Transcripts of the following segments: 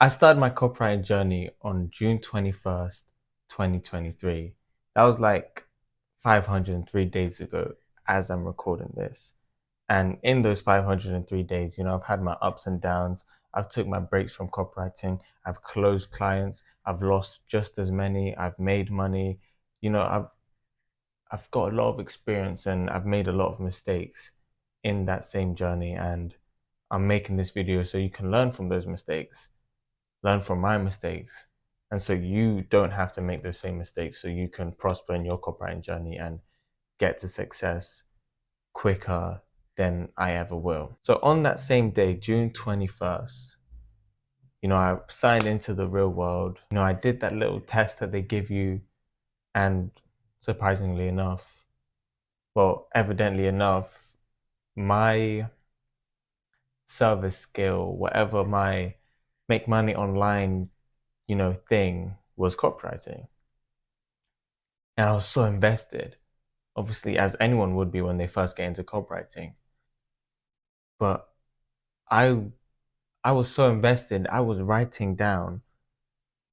I started my copywriting journey on June 21st, 2023. That was like 503 days ago as I'm recording this. And in those 503 days, I've had my ups and downs. I've took my breaks from copywriting. I've closed clients. I've lost just as many. I've made money. You know, I've I've got a lot of experience and I've made a lot of mistakes in that same journey. And I'm making this video so you can learn from those mistakes, learn from my mistakes. And so you don't have to make those same mistakes so you can prosper in your copywriting journey and get to success quicker than I ever will. So on that same day, June 21st, I signed into the real world. I did that little test that they give you, and surprisingly enough, well, evidently enough, my service skill, whatever my make money online, thing was copywriting. And I was so invested, obviously, as anyone would be when they first get into copywriting. But I I was so invested, I was writing down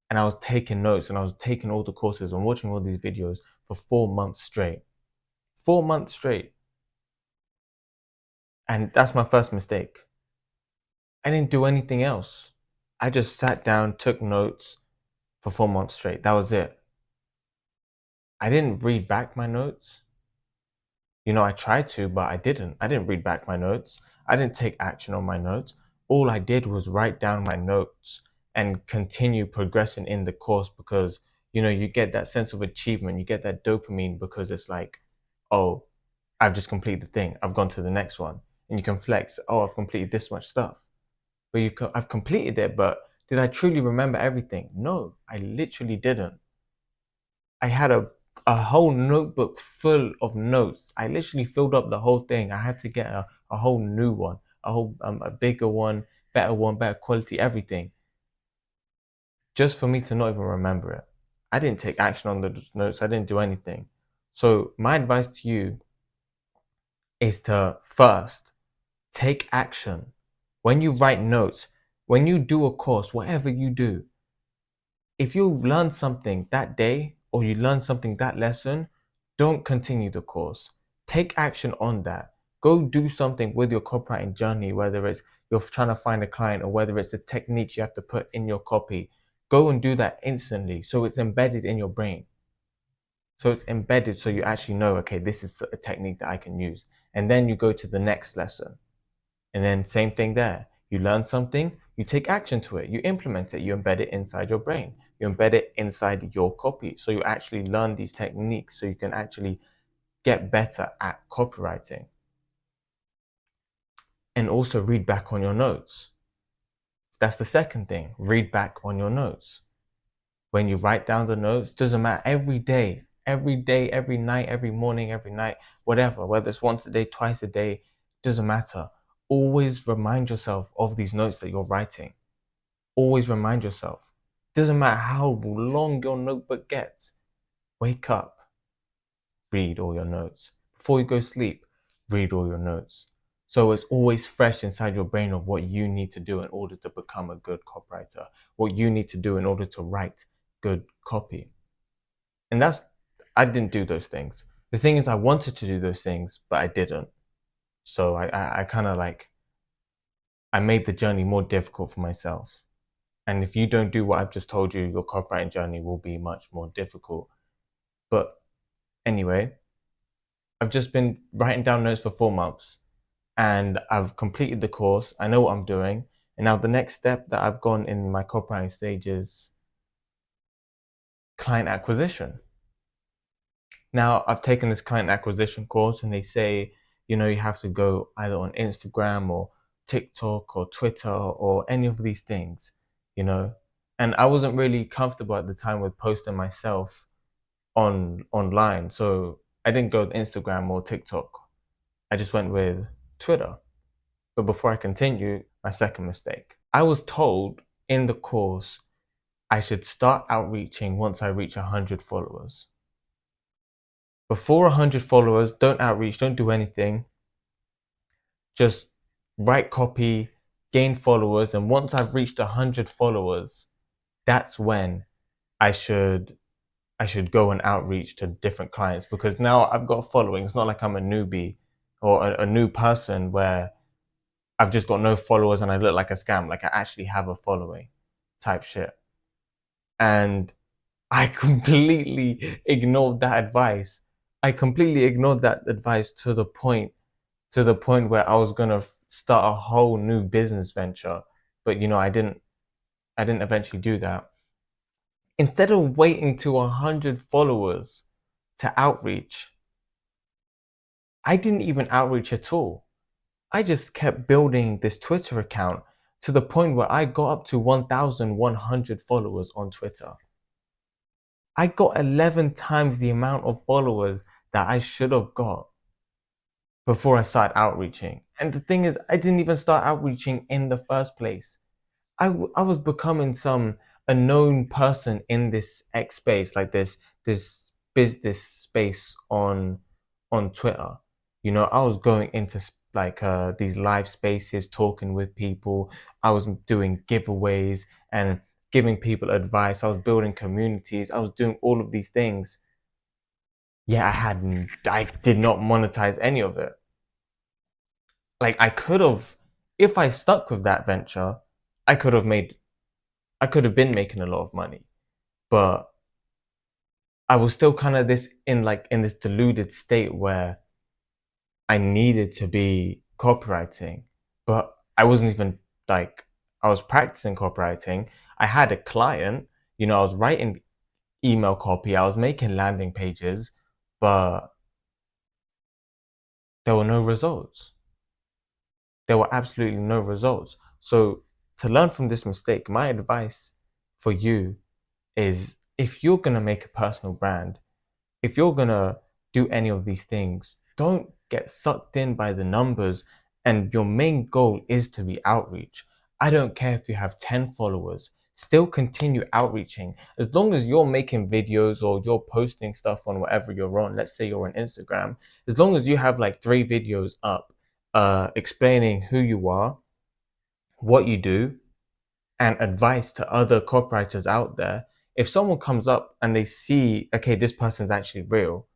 and I was taking notes and I was taking all the courses and watching all these videos for 4 months straight. 4 months straight. And that's my first mistake. I didn't do anything else. I just sat down, took notes for 4 months straight. That was it. I didn't read back my notes. I tried to, but I didn't. I didn't read back my notes. I didn't take action on my notes. All I did was write down my notes and continue progressing in the course because, you get that sense of achievement. You get that dopamine because it's like, oh, I've just completed the thing. I've gone to the next one. And you can flex, oh, I've completed this much stuff. But I've completed it, but did I truly remember everything? No, I literally didn't. I had a whole notebook full of notes. I literally filled up the whole thing. I had to get a whole new one, a bigger one, better quality, everything, just for me to not even remember it. I didn't take action on those notes. I didn't do anything. So my advice to you is to first take action. When you write notes, when you do a course, whatever you do, if you learn something that day or you learn something that lesson, don't continue the course. Take action on that. Go do something with your copywriting journey, whether it's you're trying to find a client or whether it's a technique you have to put in your copy. Go and do that instantly so it's embedded in your brain. So it's embedded so you actually know, okay, this is a technique that I can use. And then you go to the next lesson. And then same thing there. You learn something, you take action to it, you implement it, you embed it inside your brain, you embed it inside your copy. So you actually learn these techniques so you can actually get better at copywriting. And also read back on your notes. That's the second thing. Read back on your notes. When you write down the notes, doesn't matter, every day, every night, every morning, every night, whatever, whether it's once a day, twice a day, doesn't matter. Always remind yourself of these notes that you're writing. Always remind yourself. Doesn't matter how long your notebook gets. Wake up, read all your notes. Before you go sleep, read all your notes. So it's always fresh inside your brain of what you need to do in order to become a good copywriter, what you need to do in order to write good copy. And I didn't do those things. The thing is, I wanted to do those things, but I didn't. So I kind of I made the journey more difficult for myself. And if you don't do what I've just told you, your copywriting journey will be much more difficult. But anyway, I've just been writing down notes for 4 months and I've completed the course. I know what I'm doing. And now the next step that I've gone in my copywriting stage is client acquisition. Now I've taken this client acquisition course and they say, you have to go either on Instagram or TikTok or Twitter or any of these things, and I wasn't really comfortable at the time with posting myself online. So I didn't go with Instagram or TikTok. I just went with Twitter. But before I continue, my second mistake. I was told in the course I should start outreaching once I reach 100 followers. Before 100 followers, don't outreach, don't do anything. Just write copy, gain followers, and once I've reached 100 followers, that's when I should go and outreach to different clients, because now I've got a following. It's not like I'm a newbie or a new person where I've just got no followers and I look like a scam. Like, I actually have a following type shit. And I completely ignored that advice. I completely ignored that advice to the point where I was gonna start a whole new business venture. But I didn't eventually do that. Instead of waiting to 100 followers to outreach, I didn't even outreach at all. I just kept building this Twitter account to the point where I got up to 1,100 followers on Twitter. I got 11 times the amount of followers that I should have got before I started outreaching. And the thing is, I didn't even start outreaching in the first place. I was becoming a known person in this X space, like this business space on Twitter. I was going into like these live spaces, talking with people. I was doing giveaways and giving people advice. I was building communities. I was doing all of these things. Yeah, I did not monetize any of it. Like, I could have, if I stuck with that venture, I could have made I could have been making a lot of money, but I was still kind of in this deluded state where I needed to be copywriting, but I wasn't even like, I was practicing copywriting. I had a client, I was writing email copy, I was making landing pages, but there were no results. There were absolutely no results. So, to learn from this mistake, my advice for you is, if you're going to make a personal brand, if you're going to do any of these things, don't get sucked in by the numbers. And your main goal is to be outreach. I don't care if you have 10 followers, still continue outreaching. As long as you're making videos or you're posting stuff on whatever you're on, let's say you're on Instagram, as long as you have like 3 videos up explaining who you are, what you do, and advice to other copywriters out there. If someone comes up and they see, okay, this person's actually real,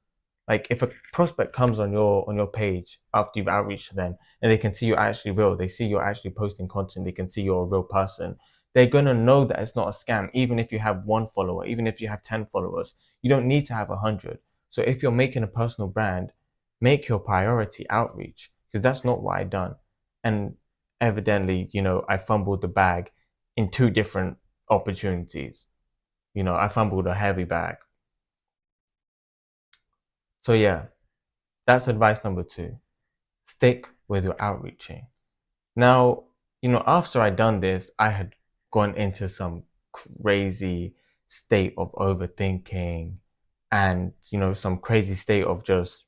like if a prospect comes on your page after you've outreached to them and they can see you're actually real, they see you're actually posting content, they can see you're a real person, they're gonna know that it's not a scam. Even if you have 1 follower, even if you have 10 followers, you don't need to have 100. So if you're making a personal brand, make your priority outreach, because that's not what I done. And evidently, I fumbled the bag in 2 different opportunities. I fumbled a heavy bag. So yeah, that's advice number 2. Stick with your outreaching. Now, after I done this, I had gone into some crazy state of overthinking, and, some crazy state of just,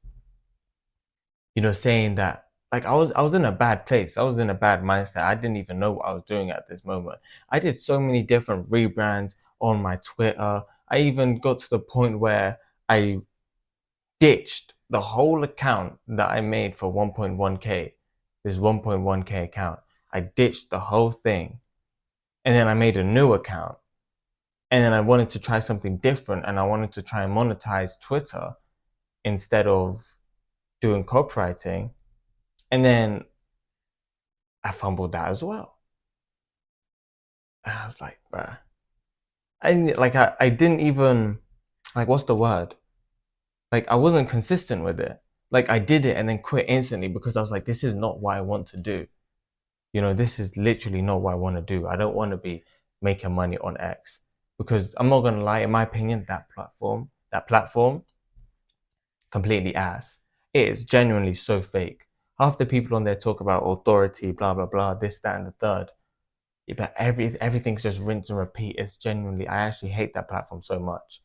saying that, like, I was in a bad place. I was in a bad mindset. I didn't even know what I was doing at this moment. I did so many different rebrands on my Twitter. I even got to the point where I ditched the whole account that I made for 1.1k, this 1.1k account. I ditched the whole thing, and then I made a new account, and then I wanted to try something different, and I wanted to try and monetize Twitter instead of doing copywriting, and then I fumbled that as well. And I was like, bruh, I didn't even, like, what's the word? Like, I wasn't consistent with it. Like, I did it and then quit instantly because I was like, this is not what I want to do. This is literally not what I want to do. I don't want to be making money on X, because I'm not going to lie, in my opinion, that platform, completely ass. It is genuinely so fake. Half the people on there talk about authority, blah, blah, blah, this, that, and the third. Yeah, but everything's just rinse and repeat. It's genuinely, I actually hate that platform so much.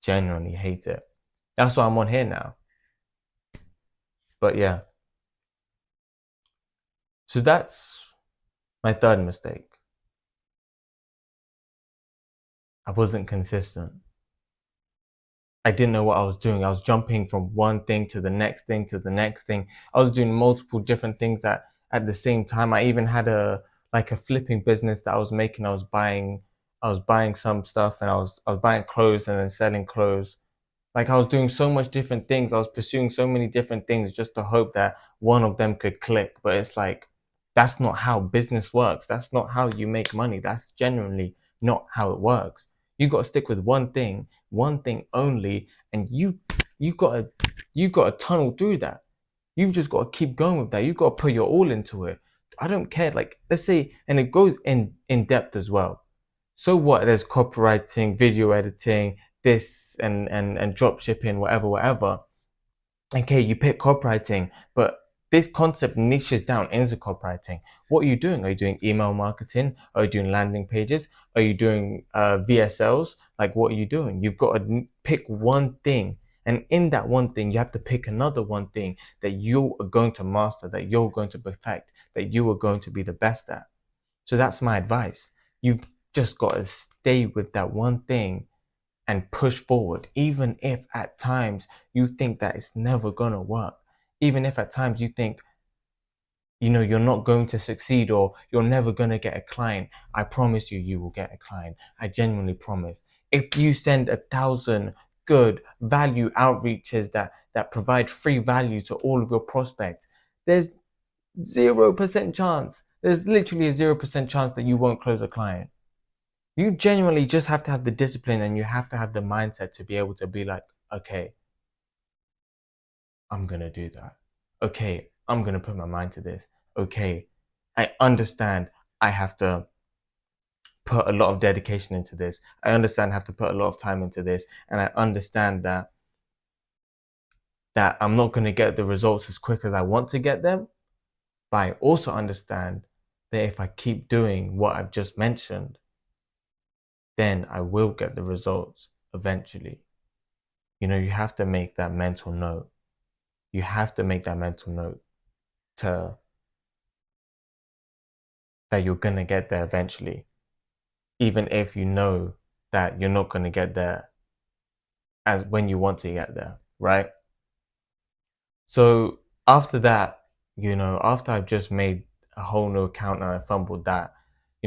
Genuinely hate it. That's why I'm on here now. But yeah. So that's my third mistake. I wasn't consistent. I didn't know what I was doing. I was jumping from one thing to the next thing to the next thing. I was doing multiple different things at the same time. I even had like a flipping business that I was making. I was buying some stuff, and I was buying clothes and then selling clothes. Like I was doing so much different things. I was pursuing so many different things just to hope that one of them could click. But it's like, that's not how business works. That's not how you make money. That's genuinely not how it works. You got to stick with one thing only, and you got to you got to tunnel through that. You've just got to keep going with that. You've got to put your all into it. I don't care. Like, let's say, and it goes in depth as well. So what? There's copywriting, video editing, this and drop shipping, whatever. Okay, you pick copywriting, but this concept niches down into copywriting. What are you doing? Are you doing email marketing? Are you doing landing pages? Are you doing VSLs? Like, what are you doing? You've got to pick one thing. And in that one thing, you have to pick another one thing that you are going to master, that you're going to perfect, that you are going to be the best at. So that's my advice. You've just got to stay with that one thing and push forward, even if at times you think that it's never gonna work. Even if at times you think, you're not going to succeed or you're never gonna get a client. I promise you, you will get a client. I genuinely promise. If you send 1,000 good value outreaches that provide free value to all of your prospects, there's 0% chance. There's literally a 0% chance that you won't close a client. You genuinely just have to have the discipline, and you have to have the mindset to be able to be like, okay, I'm going to do that. Okay, I'm going to put my mind to this. Okay, I understand I have to put a lot of dedication into this. I understand I have to put a lot of time into this. And I understand that I'm not going to get the results as quick as I want to get them. But I also understand that if I keep doing what I've just mentioned, then I will get the results eventually. You have to make that mental note. You have to make that mental note to that you're gonna get there eventually, even if you know that you're not gonna get there as when you want to get there, right? So after that, after I've just made a whole new account and I fumbled that,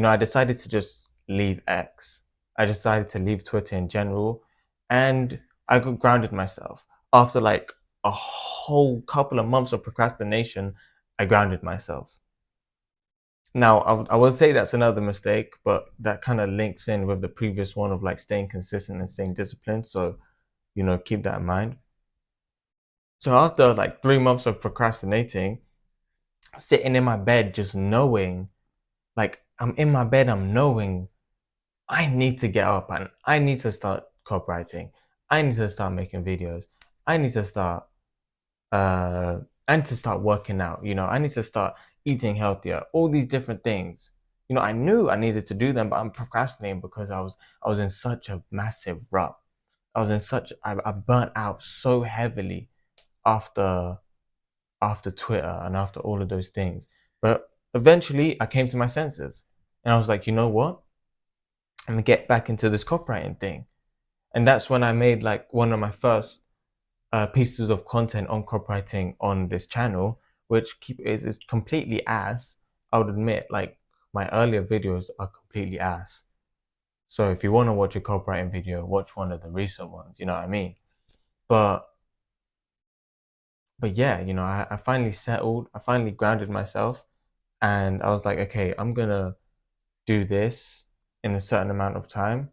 I decided to just leave X. I decided to leave Twitter in general, and I got grounded myself. After like a whole couple of months of procrastination, I grounded myself. Now, I would say that's another mistake, but that kind of links in with the previous one of like staying consistent and staying disciplined. So, keep that in mind. So after like 3 months of procrastinating, sitting in my bed, just knowing, like I'm in my bed, I'm knowing I need to get up and I need to start copywriting. I need to start making videos. I need to start, uh, I need to start working out. I need to start eating healthier. All these different things. I knew I needed to do them, but I'm procrastinating because I was in such a massive rut. I burnt out so heavily after Twitter and after all of those things. But eventually I came to my senses and I was like, you know what? I'm gonna get back into this copywriting thing. And that's when I made like one of my first pieces of content on copywriting on this channel, which is completely ass. I would admit, like my earlier videos are completely ass. So if you want to watch a copywriting video, watch one of the recent ones. You know what I mean? But yeah, I finally settled. I finally grounded myself, and I was like, okay, I'm gonna do this in a certain amount of time.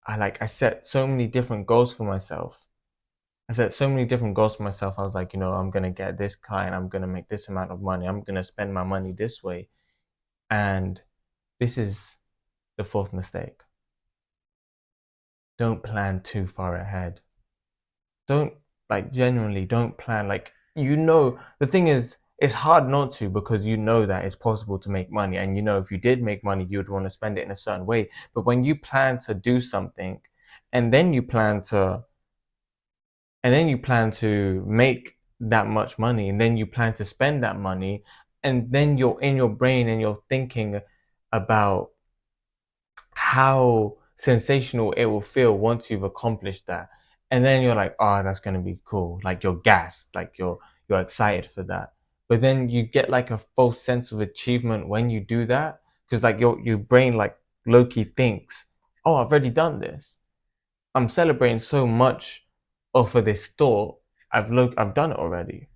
I set so many different goals for myself. I set so many different goals for myself. I was like, I'm gonna get this client, I'm gonna make this amount of money, I'm gonna spend my money this way. And this is the fourth mistake. Don't plan too far ahead. Don't genuinely don't plan. The thing is, it's hard not to, because that it's possible to make money. And if you did make money, you'd want to spend it in a certain way. But when you plan to do something and then you plan to make that much money, and then you plan to spend that money, and then you're in your brain and you're thinking about how sensational it will feel once you've accomplished that, and then you're like, oh, that's going to be cool. Like you're gassed, like you're excited for that. but then you get like a false sense of achievement when you do that, because like your brain like low-key thinks, oh, I've already done this. I'm celebrating so much off of this thought. I've done it already.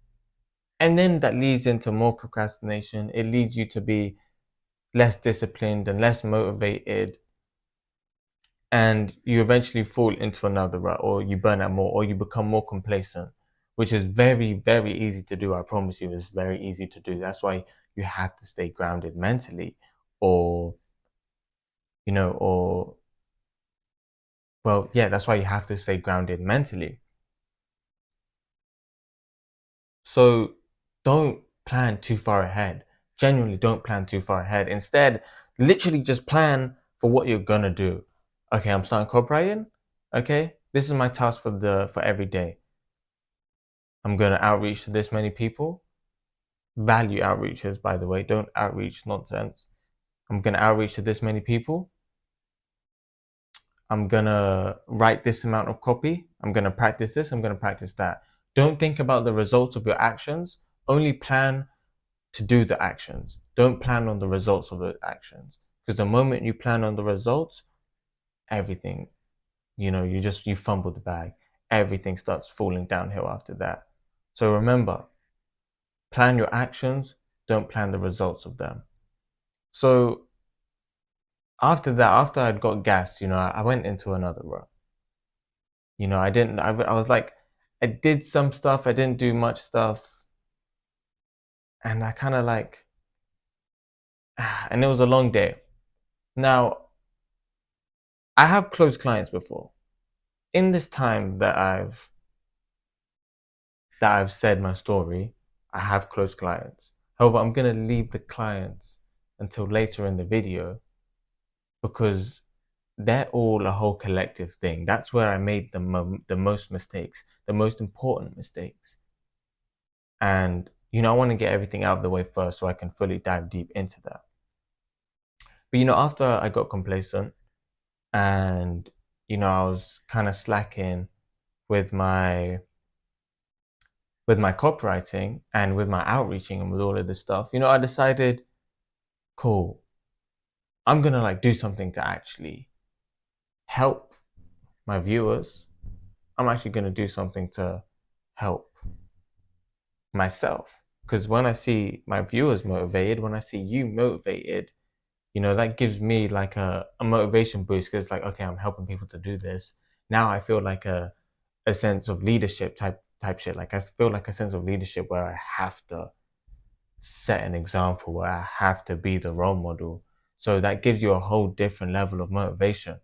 And then that leads into more procrastination. It leads you to be less disciplined and less motivated, and you eventually fall into another rut, or you burn out more, or you become more complacent, which is very, very easy to do. I promise you, it's very easy to do. That's why you have to stay grounded mentally, or, or, well, yeah, that's why you have to stay grounded mentally. So don't plan too far ahead. Genuinely, don't plan too far ahead. Instead, literally just plan for what you're gonna do. Okay, I'm starting copywriting. Okay, this is my task for every day. I'm gonna outreach to this many people. Value outreaches, by the way. Don't outreach nonsense. I'm gonna outreach to this many people. I'm gonna write this amount of copy. I'm gonna practice this. I'm gonna practice that. Don't think about the results of your actions. Only plan to do the actions. Don't plan on the results of the actions, because the moment you plan on the results, everything, you fumble the bag. Everything starts falling downhill after that. So remember, plan your actions, don't plan the results of them. So after that, after I'd got gassed, I went into another rut. I was like, I did some stuff, I didn't do much stuff. And I kind of like, and it was a long day. Now, I have closed clients before. In this time that I've said my story, I have closed clients. However, I'm gonna leave the clients until later in the video, because they're all a whole collective thing. That's where I made the most mistakes, the most important mistakes. And I want to get everything out of the way first so I can fully dive deep into that. But after I got complacent, and I was kind of slacking with my copywriting and with my outreaching and with all of this stuff, I decided, cool, I'm gonna like do something to actually help my viewers. I'm actually gonna do something to help myself, because when I see my viewers motivated, when I see you motivated, that gives me like a motivation boost, because like, okay, I'm helping people to do this. Now I feel like a sense of leadership type shit. Like I feel like a sense of leadership where I have to set an example, where I have to be the role model. So that gives you a whole different level of motivation,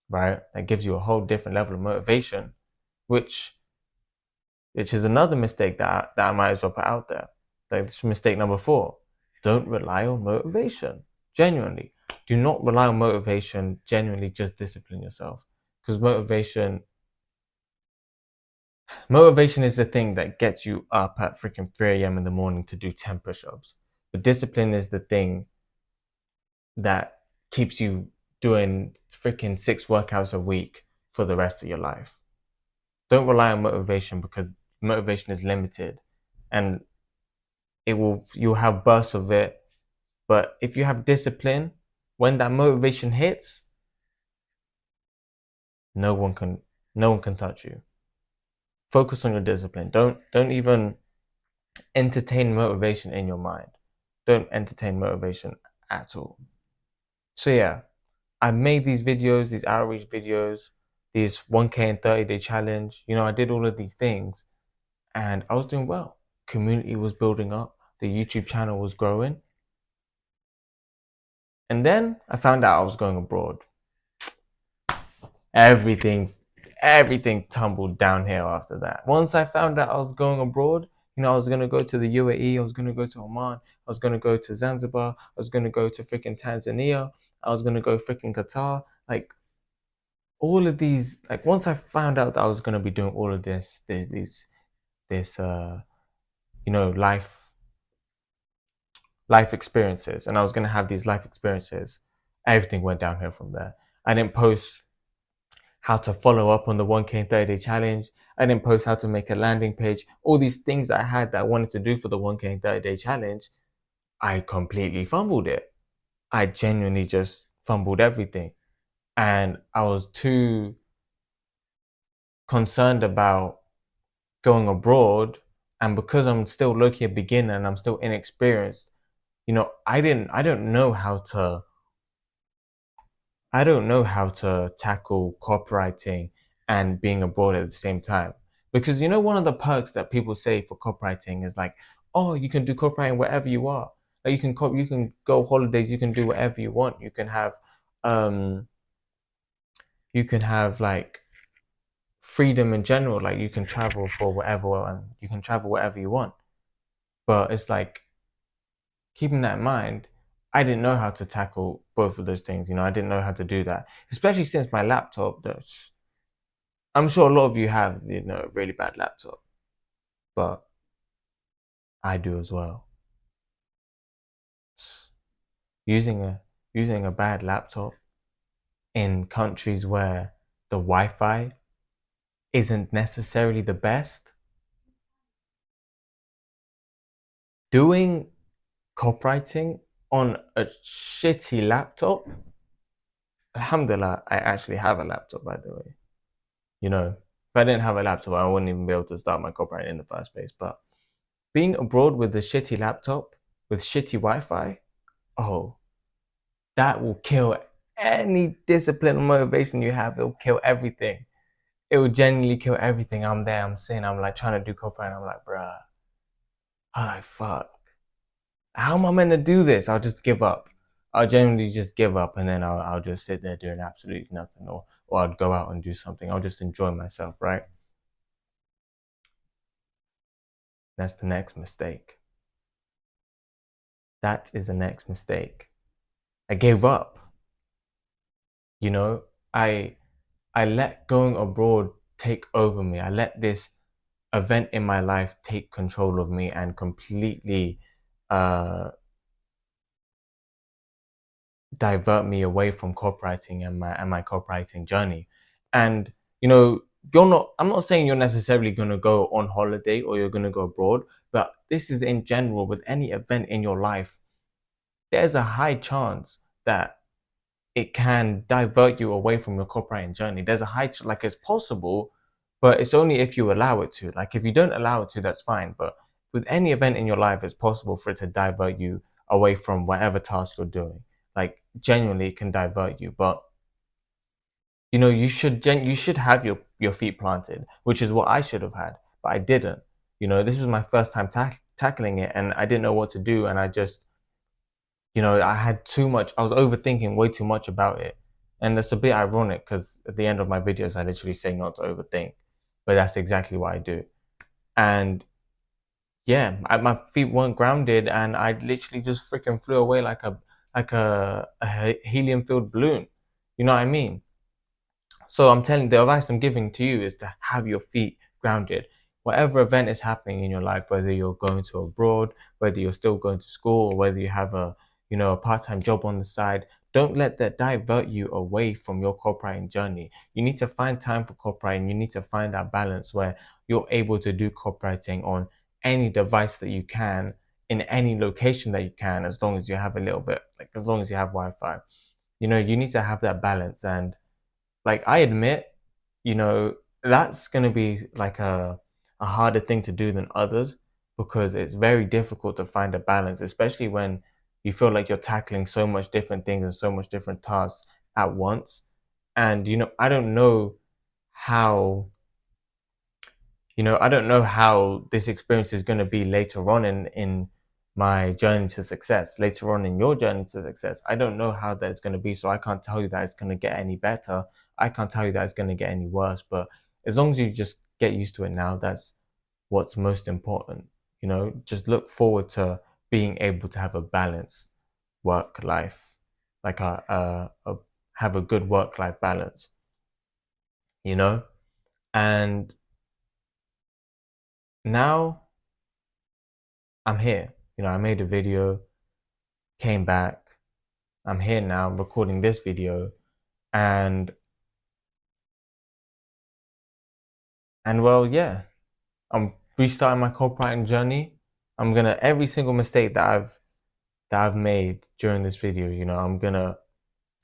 right? That gives you a whole different level of motivation, which is another mistake that I might as well put out there. Like, this is mistake number 4. Don't rely on motivation. Genuinely, do not rely on motivation. Genuinely, just discipline yourself, because motivation is the thing that gets you up at freaking 3 a.m. in the morning to do 10 push-ups. But discipline is the thing that keeps you doing freaking 6 workouts a week for the rest of your life. Don't rely on motivation, because motivation is limited, and you'll have bursts of it. But if you have discipline, when that motivation hits, no one can touch you. Focus on your discipline. Don't even entertain motivation in your mind. Don't entertain motivation at all. So yeah, I made these videos, these outreach videos, these 1K and 30-day challenge. I did all of these things, and I was doing well. Community was building up. The YouTube channel was growing. And then I found out I was going abroad. Everything tumbled downhill after that. Once I found out I was going abroad, I was going to go to the UAE, I was going to go to Oman, I was going to go to Zanzibar, I was going to go to freaking Tanzania, I was going to go freaking Qatar. Like, all of these, like, once I found out that I was going to be doing all of this life experiences, and I was going to have these life experiences, everything went downhill from there. I didn't post how to follow up on the 1K and 30-day challenge. I didn't post how to make a landing page. All these things that I had that I wanted to do for the 1K in 30 day challenge, I completely fumbled it. I genuinely just fumbled everything. And I was too concerned about going abroad. And because I'm still low-key a beginner and I'm still inexperienced, I don't know how to tackle copywriting and being abroad at the same time. Because one of the perks that people say for copywriting is like, oh, you can do copywriting wherever you are. Like you can go holidays, you can do whatever you want. Um you can have like freedom in general, like you can travel for whatever and you can travel wherever you want. But it's like, keeping that in mind, I didn't know how to tackle both of those things. I didn't know how to do that, especially since my laptop, I'm sure a lot of you have, a really bad laptop, but I do as well. Using a bad laptop in countries where the Wi-Fi isn't necessarily the best, doing copywriting on a shitty laptop. Alhamdulillah, I actually have a laptop, by the way. If I didn't have a laptop, I wouldn't even be able to start my copywriting in the first place. But being abroad with a shitty laptop, with shitty Wi-Fi, oh, that will kill any discipline or motivation you have. It will kill everything. It will genuinely kill everything. I'm there, I'm sitting, I'm like trying to do copywriting. I'm like, bruh, I'm like, fuck. How am I meant to do this? I'll just give up. I'll genuinely just give up, and then I'll just sit there doing absolutely nothing, or I'd go out and do something. I'll just enjoy myself, right? That's the next mistake. That is the next mistake. I gave up. You know, I I let going abroad take over me. I let this event in my life take control of me and completely uh divert me away from copywriting and my copywriting journey. And I'm not saying you're necessarily going to go on holiday or you're going to go abroad, but this is in general with any event in your life. There's a high chance that it can divert you away from your copywriting journey. There's a like it's possible, but it's only if you allow it to. Like if you don't allow it to, that's fine. But with any event in your life, it's possible for it to divert you away from whatever task you're doing. Like genuinely, it can divert you. But you should have your feet planted, which is what I should have had, but I didn't. This was my first time tackling it, and I didn't know what to do, and I just I had too much. I was overthinking way too much about it, and that's a bit ironic because at the end of my videos, I literally say not to overthink, but that's exactly what I do. And yeah, my feet weren't grounded, and I literally just freaking flew away like a helium-filled balloon. You know what I mean? So I'm telling the advice I'm giving to you is to have your feet grounded. Whatever event is happening in your life, whether you're going to abroad, whether you're still going to school, or whether you have a part-time job on the side, don't let that divert you away from your copywriting journey. You need to find time for copywriting. You need to find that balance where you're able to do copywriting on any device that you can, in any location that you can, as long as you have a little bit, like as long as you have Wi-Fi. You need to have that balance. And like I admit, that's gonna be like a harder thing to do than others, because it's very difficult to find a balance, especially when you feel like you're tackling so much different things and so much different tasks at once. And how I don't know how this experience is going to be later on in my journey to success, later on in your journey to success. I don't know how that's going to be, so I can't tell you that it's going to get any better. I can't tell you that it's going to get any worse, but as long as you just get used to it now, that's what's most important. Just look forward to being able to have a balanced work life, like have a good work life balance, you know? And now I'm here. I made a video, came back. I'm here now recording this video. And And well, yeah, I'm restarting my copywriting journey. I'm gonna every single mistake that I've made during this video, I'm gonna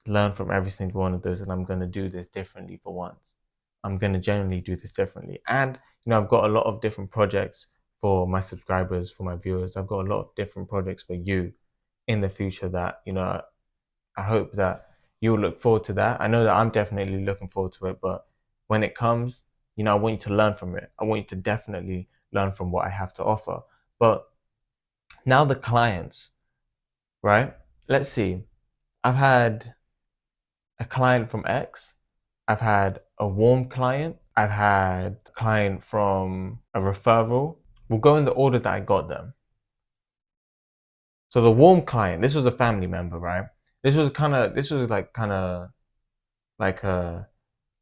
learn from every single one of those, and I'm gonna do this differently for once. I'm gonna generally do this differently. And I've got a lot of different projects for my subscribers, for my viewers. I've got a lot of different projects for you in the future that, I hope that you'll look forward to that. I know that I'm definitely looking forward to it, but when it comes, I want you to learn from it. I want you to definitely learn from what I have to offer. But now the clients, right? Let's see. I've had a client from X. I've had a warm client. I've had a client from a referral. We'll go in the order that I got them. So the warm client, this was a family member, right? This was like kind of like a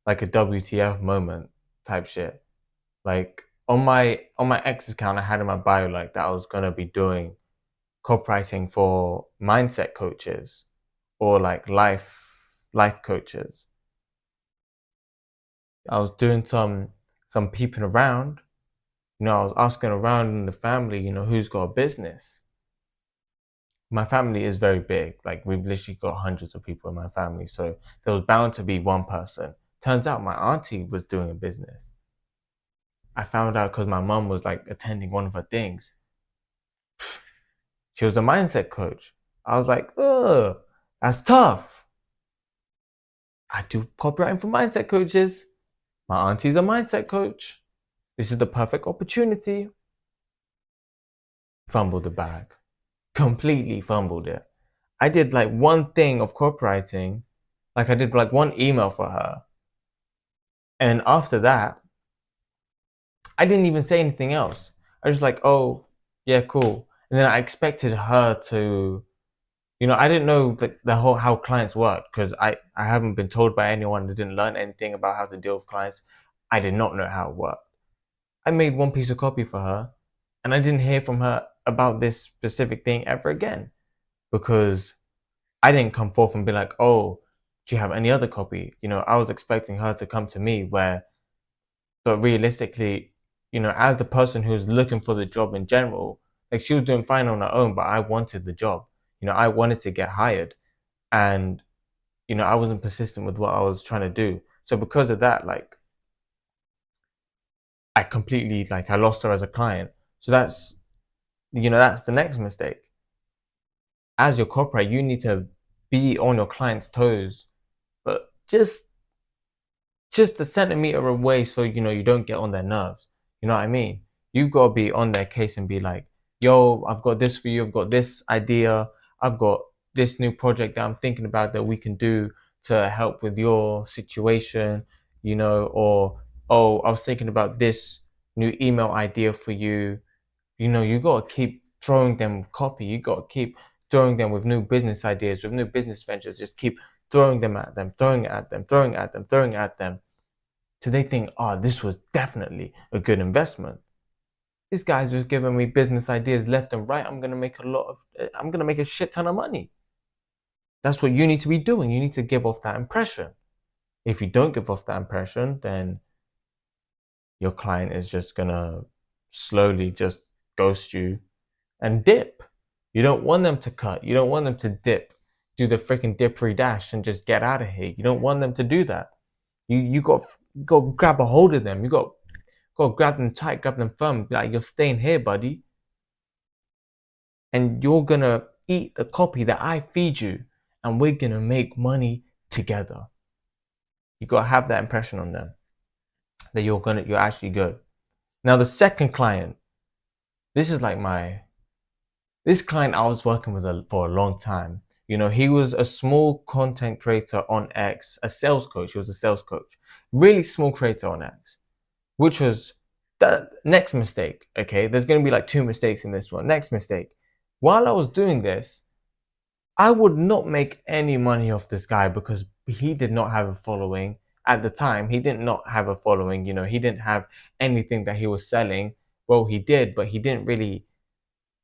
WTF moment type shit. Like on my X account, I had in my bio like that I was gonna be doing copywriting for mindset coaches or like life coaches. I was doing some peeping around. I was asking around in the family, who's got a business. My family is very big. Like we've literally got hundreds of people in my family. So there was bound to be one person. Turns out my auntie was doing a business. I found out because my mom was like attending one of her things. She was a mindset coach. I was like, ugh, that's tough. I do copywriting for mindset coaches. My auntie's a mindset coach. This is the perfect opportunity. Fumbled the bag. Completely fumbled it. I did like one thing of copywriting. Like I did like one email for her. And after that, I didn't even say anything else. I was like, oh, yeah, cool. And then I expected her to, I didn't know the whole how clients work because I haven't been told by anyone that didn't learn anything about how to deal with clients. I did not know how it worked. I made one piece of copy for her and I didn't hear from her about this specific thing ever again because I didn't come forth and be like, oh, do you have any other copy? I was expecting her to come to me but realistically, as the person who's looking for the job in general, like she was doing fine on her own, but I wanted the job. I wanted to get hired and, I wasn't persistent with what I was trying to do. So because of that, like I completely, like I lost her as a client. So that's the next mistake. As your corporate, you need to be on your client's toes, but just a centimeter away so you don't get on their nerves. You know what I mean? You've got to be on their case and be like, yo, I've got this for you, I've got this idea, I've got this new project that I'm thinking about that we can do to help with your situation, or oh, I was thinking about this new email idea for you. You got to keep throwing them copy, you got to keep throwing them with new business ideas, with new business ventures, just keep throwing them at them, throwing it at them, throwing it at them, throwing it at them so they think, oh, this was definitely a good investment. This guy's just giving me business ideas left and right. I'm gonna make a shit ton of money. That's what you need to be doing. You need to give off that impression. If you don't give off that impression, then your client is just gonna slowly just ghost you and dip. You don't want them to cut. You don't want them to dip, do the freaking dippery dash and just get out of here. You don't want them to do that. You got grab a hold of them. You got grab them tight, grab them firm. Like you're staying here, buddy, and you're gonna eat the copy that I feed you, and we're gonna make money together. You gotta have that impression on them that you're actually good. Now the second client, this is like this client I was working with for a long time. He was a small content creator on X, a sales coach. He was a sales coach, really small creator on X, which was the next mistake. Okay, there's going to be like two mistakes in this one. Next mistake. While I was doing this, I would not make any money off this guy because he did not have a following at the time. He did not have a following. He didn't have anything that he was selling. Well, he did, but he didn't really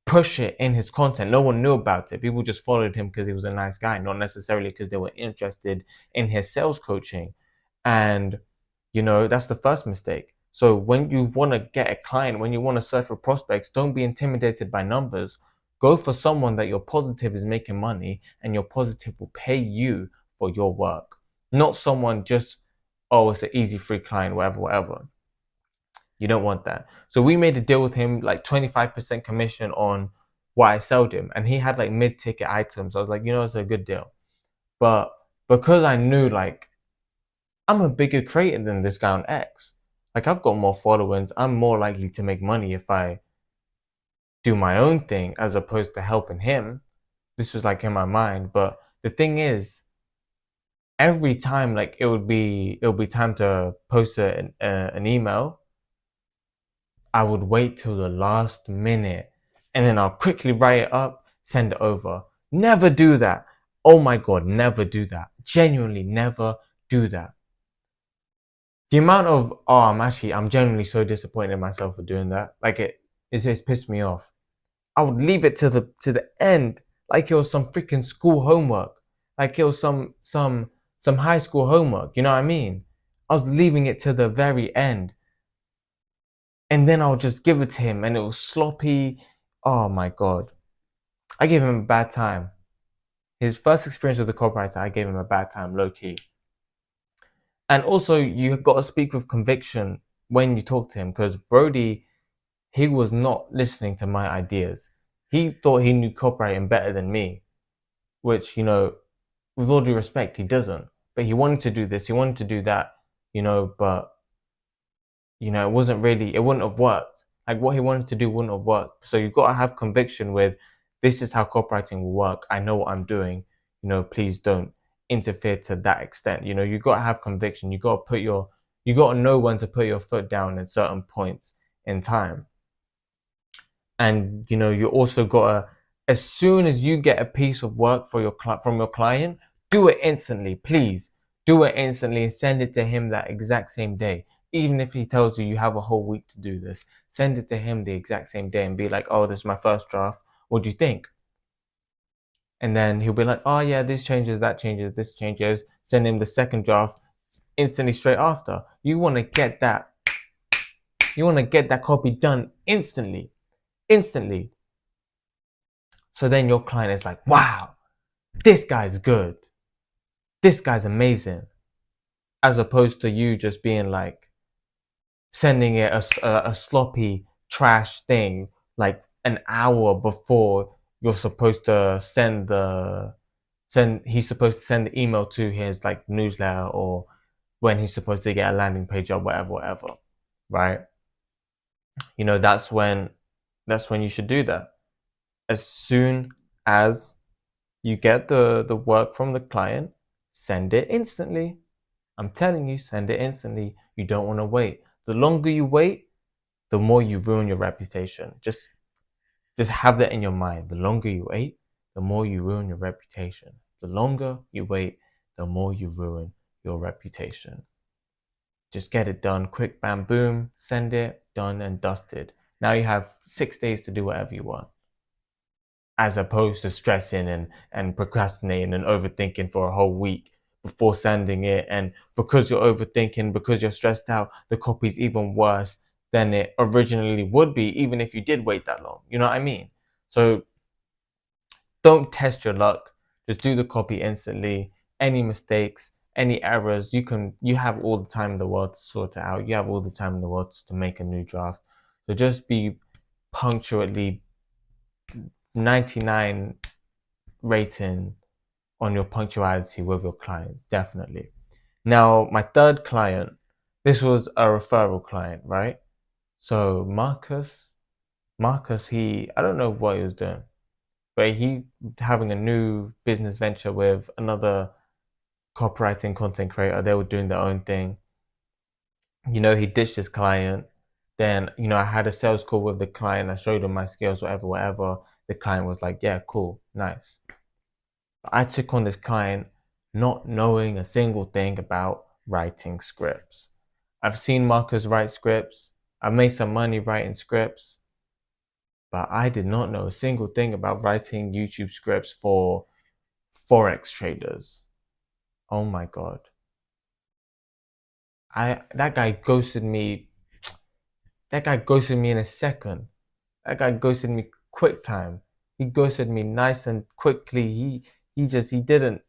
push it in his content. No one knew about it. People just followed him because he was a nice guy, not necessarily because they were interested in his sales coaching. And that's the first mistake. So when you want to get a client, when you want to search for prospects, don't be intimidated by numbers. Go for someone that you're positive is making money and you're positive will pay you for your work. Not someone just, oh, it's an easy free client, whatever, whatever. You don't want that. So we made a deal with him, like 25% commission on what I sold him. And he had like mid-ticket items. I was like, it's a good deal. But because I knew like I'm a bigger creator than this guy on X. Like I've got more followers. I'm more likely to make money if I do my own thing as opposed to helping him. This was like in my mind. But the thing is, every time like it'll be time to post an email, I would wait till the last minute and then I'll quickly write it up, send it over. Never do that. Oh my God, never do that. Genuinely never do that. The amount of, I'm genuinely so disappointed in myself for doing that. Like it's pissed me off. I would leave it to the end, like it was some freaking school homework, like it was some high school homework. You know what I mean? I was leaving it to the very end, and then I'll just give it to him, and it was sloppy. Oh my God, I gave him a bad time. His first experience with the copywriter, I gave him a bad time, low key. And also, you've got to speak with conviction when you talk to him, because Brody, he was not listening to my ideas. He thought he knew copywriting better than me, which, with all due respect, he doesn't. But he wanted to do this, he wanted to do that, but, it wouldn't have worked. Like what he wanted to do wouldn't have worked. So you've got to have conviction with, this is how copywriting will work. I know what I'm doing. Please don't interfere to that extent. You've got to have conviction. You got to know when to put your foot down at certain points in time. And you also gotta, as soon as you get a piece of work from your client, do it instantly. Please do it instantly and send it to him that exact same day. Even if he tells you have a whole week to do this, send it to him the exact same day and be like, oh, this is my first draft, what do you think? And then he'll be like, oh yeah, this changes, that changes, this changes. Send him the second draft instantly straight after. You want to get that copy done instantly. So then your client is like, wow, this guy's good. This guy's amazing. As opposed to you just being like, sending it a sloppy trash thing like an hour before you're supposed to he's supposed to send the email to his like newsletter, or when he's supposed to get a landing page or whatever, right? That's when you should do that. As soon as you get the work from the client, send it instantly. I'm telling you, send it instantly. You don't want to wait. The longer you wait, the more you ruin your reputation. Just have that in your mind. The longer you wait, the more you ruin your reputation. The longer you wait, the more you ruin your reputation. Just get it done. Quick, bam, boom, send it, done and dusted. Now you have 6 days to do whatever you want, as opposed to stressing and procrastinating and overthinking for a whole week before sending it. And because you're overthinking, because you're stressed out, the copy's even worse than it originally would be, even if you did wait that long. You know what I mean? So don't test your luck. Just do the copy instantly. Any mistakes, any errors, you have all the time in the world to sort it out. You have all the time in the world to make a new draft. So just be punctually 99 rating on your punctuality with your clients, definitely. Now, my third client, this was a referral client, right? So Marcus, I don't know what he was doing, but he having a new business venture with another copywriting content creator. They were doing their own thing. He ditched his client. Then, I had a sales call with the client. I showed him my skills, whatever. The client was like, yeah, cool, nice. I took on this client not knowing a single thing about writing scripts. I've seen Marcus write scripts. I've made some money writing scripts, but I did not know a single thing about writing YouTube scripts for Forex traders. Oh my God. That guy ghosted me That guy ghosted me in a second. That guy ghosted me quick time. He ghosted me nice and quickly. He did the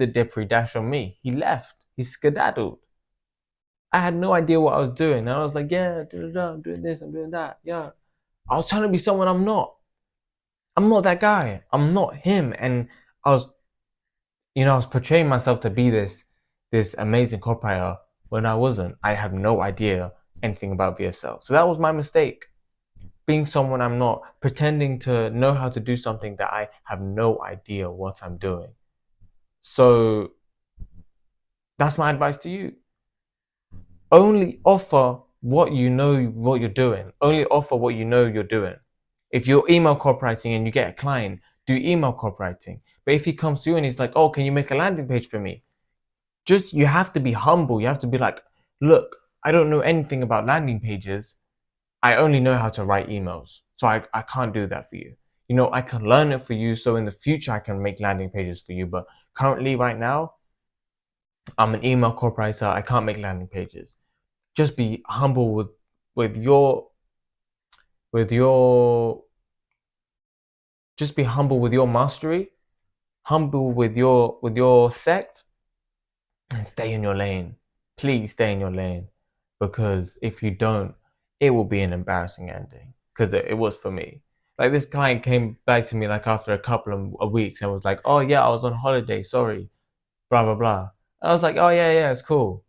dippery dash on me. He left. He skedaddled. I had no idea what I was doing. And I was like, yeah, I'm doing this, I'm doing that. Yeah. I was trying to be someone I'm not. I'm not that guy. I'm not him. And I was, I was portraying myself to be this amazing copywriter when I wasn't. I have no idea anything about VSL. So that was my mistake. Being someone I'm not, pretending to know how to do something that I have no idea what I'm doing. So that's my advice to you. Only offer what you know what you're doing. Only offer what you know you're doing. If you're email copywriting and you get a client, do email copywriting. But if he comes to you and he's like, oh, can you make a landing page for me? You have to be humble. You have to be like, look, I don't know anything about landing pages. I only know how to write emails. So I can't do that for you. I can learn it for you. So in the future, I can make landing pages for you. But currently, right now, I'm an email copywriter. I can't make landing pages. Just be humble with your with your just be humble with your mastery, humble with your sect, and stay in your lane. Please stay in your lane, because if you don't, it will be an embarrassing ending. Because it was for me. Like, this client came back to me like after a couple of weeks and was like, "Oh yeah, I was on holiday. Sorry, blah blah blah." I was like, "Oh yeah, yeah, it's cool."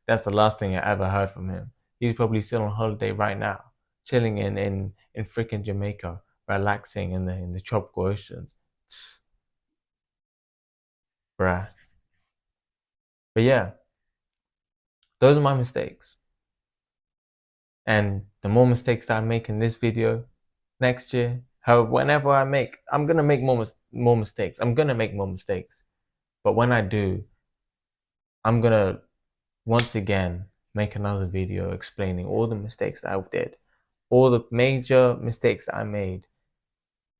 That's the last thing I ever heard from him. He's probably still on holiday right now, chilling in freaking Jamaica, relaxing in the tropical oceans. Bruh. But yeah, those are my mistakes. And the more mistakes that I make in this video, next year, whenever I'm gonna make more mistakes. I'm gonna make more mistakes. But when I do, I'm gonna once again make another video explaining all the mistakes that I did, all the major mistakes that I made,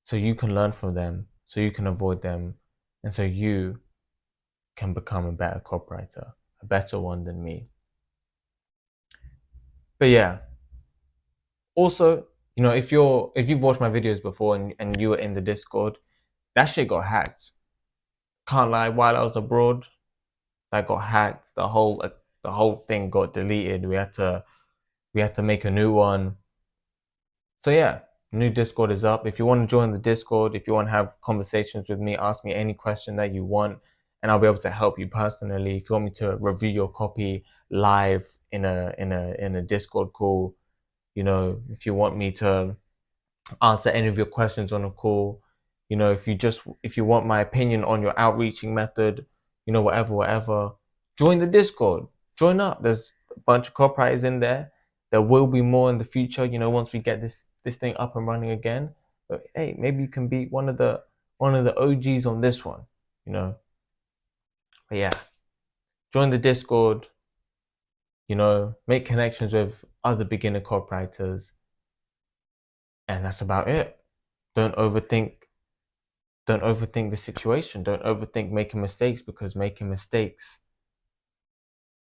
so you can learn from them, so you can avoid them, and so you can become a better copywriter, a better one than me. But yeah, also, if you've watched my videos before and you were in the Discord, that shit got hacked. Can't lie, while I was abroad, that got hacked. The whole thing got deleted. We had to make a new one. So yeah, new Discord is up. If you want to join the Discord, if you want to have conversations with me, ask me any question that you want, and I'll be able to help you personally. If you want me to review your copy live in a Discord call, if you want me to answer any of your questions on a call, if you want my opinion on your outreaching method, whatever, join the Discord. Join up. There's a bunch of copywriters in there. There will be more in the future, once we get this thing up and running again. But hey, maybe you can be one of the OGs on this one, you know. But yeah, join the Discord, make connections with other beginner copywriters, and that's about it. Don't overthink don't overthink the situation. Don't overthink making mistakes, because making mistakes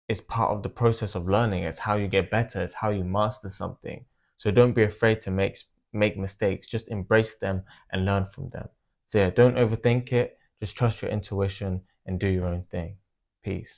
is part of the process of learning. It's how you get better. It's how you master something. So don't be afraid to make mistakes. Just embrace them and learn from them. So yeah, don't overthink it. Just trust your intuition and do your own thing. Peace.